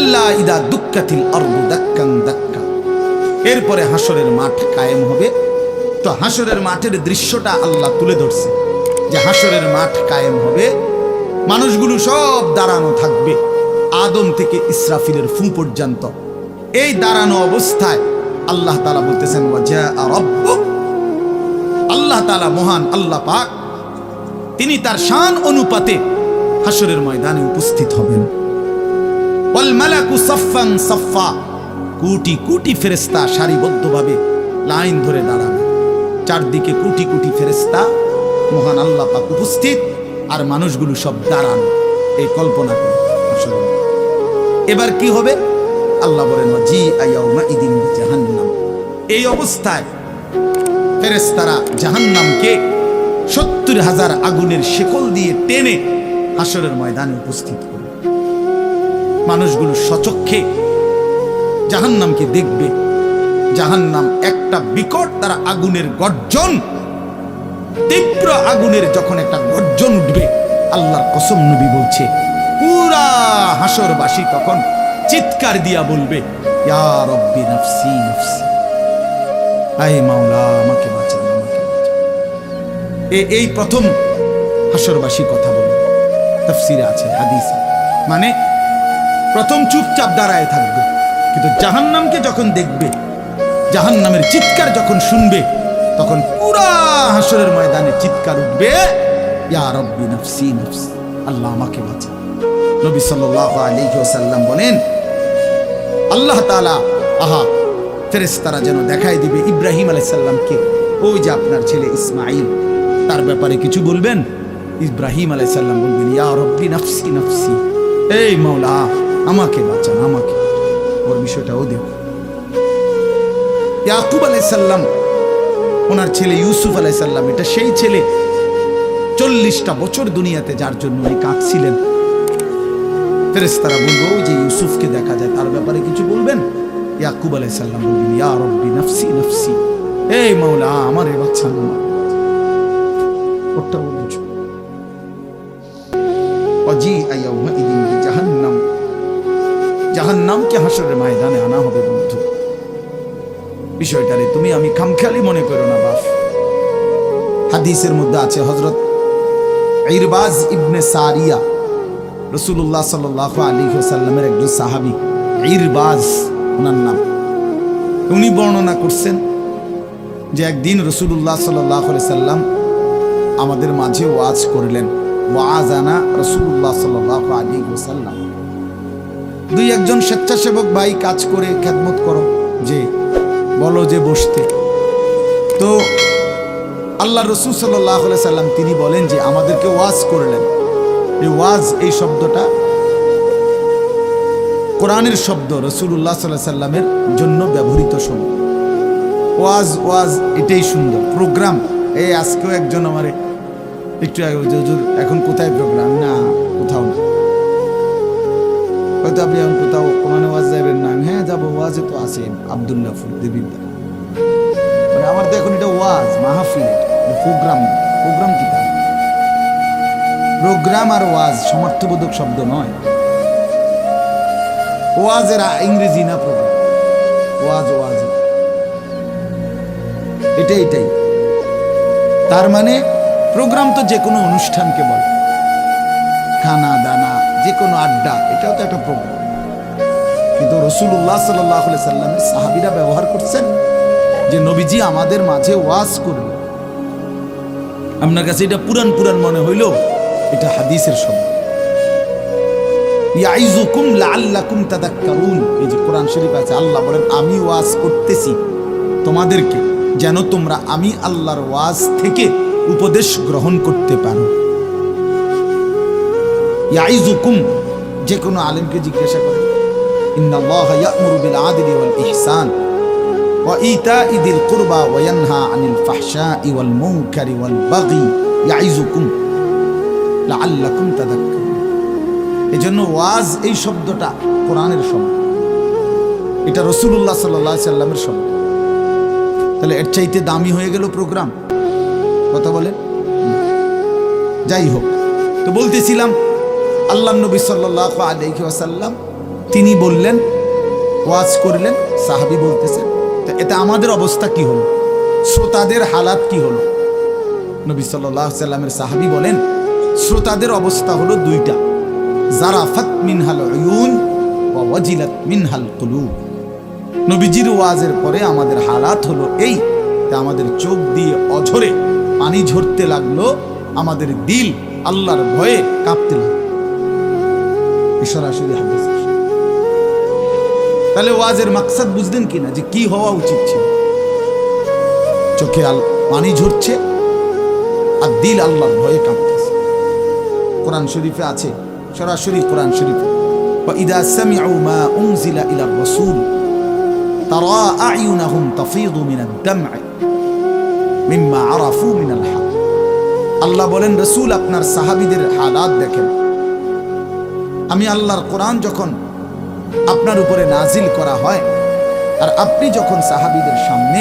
কাল্লা ইদা দুক্কাতিল আরদু দাক্কান দাক্কা। এরপরে হাসরের মাঠ কায়েম হবে। তো হাসরের মাঠের দৃশ্যটা আল্লাহ তুলে ধরছে যে হাসরের মাঠ কায়েম হবে, মানুষগুলো সব দাঁড়ানো থাকবে আদম থেকে ইসরাফিলের ফু পর্যন্ত। এই দাঁড়ানো অবস্থায় আল্লাহ তাআলা বলতেছেন ওয়াজা রাব্বুক, আল্লাহ তাআলা মহান আল্লাহ পাক তিনি তার শান অনুপাতে হাসরের ময়দানে উপস্থিত হবেন। ওয়াল মালাকু সাফফান সাফফা, কোটি কোটি ফেরেশতা সারিবদ্ধভাবে লাইন ধরে দাঁড়াবে। চারদিকে কোটি কোটি ফেরেশতা, মহান আল্লাহ পাক উপস্থিত, আর মানুষগুলো সব দাঁড়ানো। এই কল্পনা করে এবার কি হবে? আল্লাহ বলেন জি আয়াউমা ইদিন জাহান্নাম। এই অবস্থায় ফেরেশতারা জাহান্নামকে ৭০,০০০ আগুনের শেকল দিয়ে টেনে হাসরের ময়দানে উপস্থিত করবে। মানুষগুলো সচক্ষে জাহান্নামকে দেখবে। জাহান্নাম একটা বিকট তারা আগুনের গর্জন, তীব্র আগুনের যখন একটা গর্জন উঠবে, আল্লাহর কসম নবী বলছে পুরা হাসরবাসী তখন চিৎকার দিয়া বলবে ইয়া রব্বি নাফসি নাফসি, আয় মাওলা আমাকে বাঁচান আমাকে বাঁচান। এই প্রথম হাসরবাসী কথা বলবে। তাফসিরে আছে, হাদিসে, মানে প্রথম চুপচাপ দাঁড়ায় থাকবে, কিন্তু জাহান্নামকে যখন দেখবে, জাহান্নামের চিৎকার যখন শুনবে, তখন পুরা হাসরের ময়দানে চিৎকার উঠবে ইয়া রব্বি নাফসি নাফসি, আল্লাহ আমাকে বাঁচান। নবী সাল্লাল্লাহু আলাইহি ওয়াসাল্লাম বলেন আল্লাহ তাআলা ফেরেশতারা যেন দেখাই দিবে ইব্রাহিম আলাইহিস সালামকে, ওই যে আপনার ছেলে ইসমাঈল, তার ব্যাপারে কিছু বলবেন। ইব্রাহিম আলাইহিস সালাম বলবেন ইয়া রব্বি নাফসি নাফসি, এই মাওলা আমাকে বাঁচান আমাকে। ওর বিষয়টাও দেখো। ইয়াকুব আলাইহিস সালাম, ওনার ছেলে ইউসুফ আলাইহিস সালাম, এটা সেই ছেলে 40টা বছর দুনিয়াতে যার জন্য উনি কাঁদছিলেন। ফেরেশতারা বলবো ওই যে ইউসুফকে দেখা যায়, তার ব্যাপারে কিছু বলবেন। ইয়াকুব আলাইহিস সালাম বলবেন ইয়া রব্বি নাফসি নাফসি, এই মাওলা আমারে বাঁচান আমার। ওটা বুঝো ওয়াজি আয়াউমা ইদিন জাহান্নাম, জাহান্নামকে হাসরের ময়দানে আনা হবে। বন্ধু, বিষয়টারে তুমি আমি খামখেয়ালি মনে করো না বাপ। হাদিসের মধ্যে আছে হযরত ইরবাজ ইবনে সারিয়া, রাসূলুল্লাহ সাল্লাল্লাহু আলাইহি ওয়াসাল্লামের একজন সাহাবী, ইরবাজ ওনার নাম। উনি বর্ণনা করছেন যে একদিন রাসূলুল্লাহ সাল্লাল্লাহু আলাইহি সাল্লাম আমাদের মাঝে ওয়াজ করলেন। ওয়াজানা রাসূলুল্লাহ সাল্লাল্লাহু আলাইহি ওয়াসাল্লাম। দুই একজন স্বেচ্ছাসেবক ভাই কাজ করে খেদমত করো, যে বলো যে বসতে। তো আল্লাহ রাসূল সাল্লাল্লাহু আলাইহি সাল্লাম তিনি বলেন যে আমাদেরকে ওয়াজ করলেন। এই ওয়াজ, এই শব্দটা কোরআনের শব্দ, রাসূলুল্লাহ সাল্লাল্লাহু আলাইহি সাল্লামের জন্য ব্যবহৃত শব্দ। ওয়াজ ওয়াজ এটাই সুন্দর। প্রোগ্রাম, এই আজকেও একজন আমারে একটু হুজুর এখন কোথায় প্রোগ্রাম? না কোথাও না। হয়তো আপনি এখন কোথাও কোরআনে ওয়াজ যাবেন না? হ্যাঁ যাবো, ওয়াজে তো আছে আব্দুল্লাহপুর দেবিন্দা। মানে আমার তো এখন এটা ওয়াজ মাহফিল, প্রোগ্রাম। প্রোগ্রাম কি? প্রোগ্রাম আর ওয়াজ সমর্থবোধক শব্দ নয়। ওয়াজের ইংরেজি না প্রোগ্রাম, ওয়াজ ওয়াজ এটাই। তার মানে প্রোগ্রাম তো যে কোনো অনুষ্ঠানকে বলে, খানা দানা যে কোনো আড্ডা, এটাও তো একটা প্রোগ্রাম। কিন্তু রাসূলুল্লাহ সাল্লাল্লাহু আলাইহি সাল্লামের সাহাবীরা ব্যবহার করছেন যে নবীজি আমাদের মাঝে ওয়াজ করল। আপনার কাছে এটা পুরান পুরান মনে হইল, এটা হাদিসের শব্দ। ইয়াইযুকুম লাআল্লাকুম তাযাক্কারুন, এই যে কোরআন শরীফ আছে, আল্লাহ বলেন আমি ওয়াজ করতেছি তোমাদেরকে যেন তোমরা আমি আল্লাহর ওয়াজ থেকে উপদেশ গ্রহণ করতে পারো। ইয়াইযুকুম, যে কোনো আলেমকে জিজ্ঞাসা করে, ইন্নাল্লাহা ইয়া'মুরু বিল আদলি ওয়াল ইহসান ওয়া ইতা'i যিল কুরবা ওয়া ইয়ানহা আনিল ফাহশা'i ওয়াল মুনকারি ওয়াল বাগি ইয়াইযুকুম লাআল্লাকুম তাযাক্কারুন। এজন্য ওয়াজ এই শব্দটা কোরআনের শব্দ, এটা রাসূলুল্লাহ সাল্লাল্লাহু আলাইহি সাল্লামের শব্দ। তাহলে এর চাইতে দামি হয়ে গেল প্রোগ্রাম? কথা বলেন। যাই হোক, তো বলতেছিলাম আল্লাহ নবী সাল্লাল্লাহু আলাইহি ওয়াসাল্লাম তিনি বললেন, ওয়াজ করলেন, সাহাবী বলতেছেন। তো এতে আমাদের অবস্থা কি হলো, শ্রোতাদের হালাত কি হলো? নবী সাল্লাল্লাহু আলাইহি সাল্লামের সাহাবী বলেন, শ্রোতাদের অবস্থা হলো দুইটা, জারাফাত মিনহাল উয়ুন ওয়া ওয়াজিলাত মিনহাল কুলুব। নবীজির ওয়াজের পরে আমাদের হালাত হলো এই, আমাদের চোখ দিয়ে অঝরে পানি ঝরতে লাগলো, আমাদের দিল আল্লাহর ভয়ে কাঁপতে লাগলো। সরাসরি হাদিস। তাহলে ওয়াজের মাকসাদ বুঝলেন কিনা, যে কি হওয়া উচিত ছিল? চোখে পানি ঝরছে আর দিল আল্লাহর ভয়ে কাঁপতেছে। কোরআন শরীফে আছে, সরাসরি কোরআন শরীফে, وَإِذَا سَمِعُوا مَا أُنزِلَ إِلَى الرَّسُولِ تَرَى أَعْيُنَهُمْ تَفِيضُ مِنَ الدَّمْعِ مِمَّا عَرَفُوا مِنَ الْحَقِّ। আল্লাহ বলেন, রাসূল আপনার সাহাবীদের হালাত দেখেন। আমি আল্লাহর কোরআন যখন আপনার উপরে নাজিল করা হয় আর আপনি যখন সাহাবীদের সামনে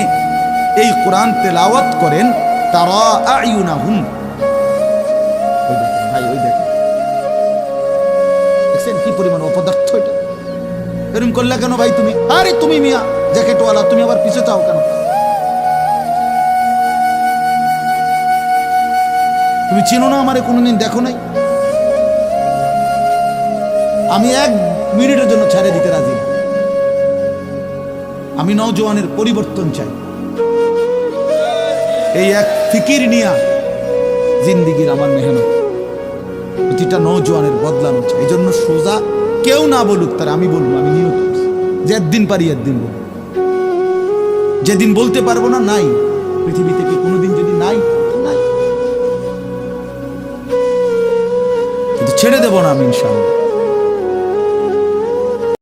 এই কোরআন তেলাওয়াত করেন, তারা আয়ুনাহুম, ওই দেখেন ভাই, ওই দেখেন, দেখছেন কি পরিমাণ অপদার্থ এটা? এরকম করলে কেন ভাই তুমি? আরে তুমি মিয়া জ্যাকেটওয়ালা, তুমি আবার পিছে চাও কেন? তুমি চিনো না আমারে, কোনোদিন দেখো নাই? আমি 1 মিনিটের জন্য ছেড়ে দিতে রাজি না। আমি নওজোয়ানের পরিবর্তন চাই। এই এক ফিকির নিয়া জিন্দিগির আমার মেহনত, প্রতিটা নওজোয়ানের বদলানো চাই। এই জন্য সোজা কেউ না বলুক, তার আমি বলবো, আমি নিয়ত করছি যে একদিন পারি একদিন বলবো। যেদিন বলতে পারবো না, নাই পৃথিবী থেকে কোনোদিন, যদি নাই নাই, কিন্তু ছেড়ে দেবো না আমি ইনশাআল্লাহ।